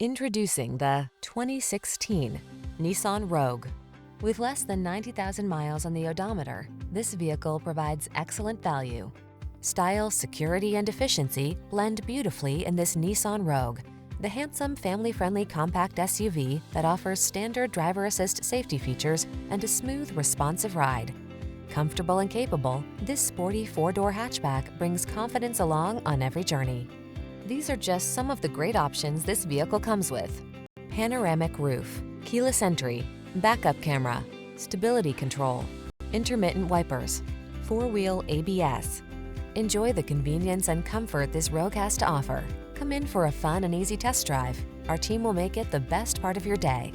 Introducing the 2016 Nissan Rogue. With less than 90,000 miles on the odometer, this vehicle provides excellent value. Style, security, and efficiency blend beautifully in this Nissan Rogue, the handsome family-friendly compact SUV that offers standard driver assist safety features and a smooth, responsive ride. Comfortable and capable, this sporty four-door hatchback brings confidence along on every journey. These are just some of the great options this vehicle comes with: panoramic roof, keyless entry, backup camera, stability control, intermittent wipers, four-wheel ABS. Enjoy the convenience and comfort this Rogue has to offer. Come in for a fun and easy test drive. Our team will make it the best part of your day.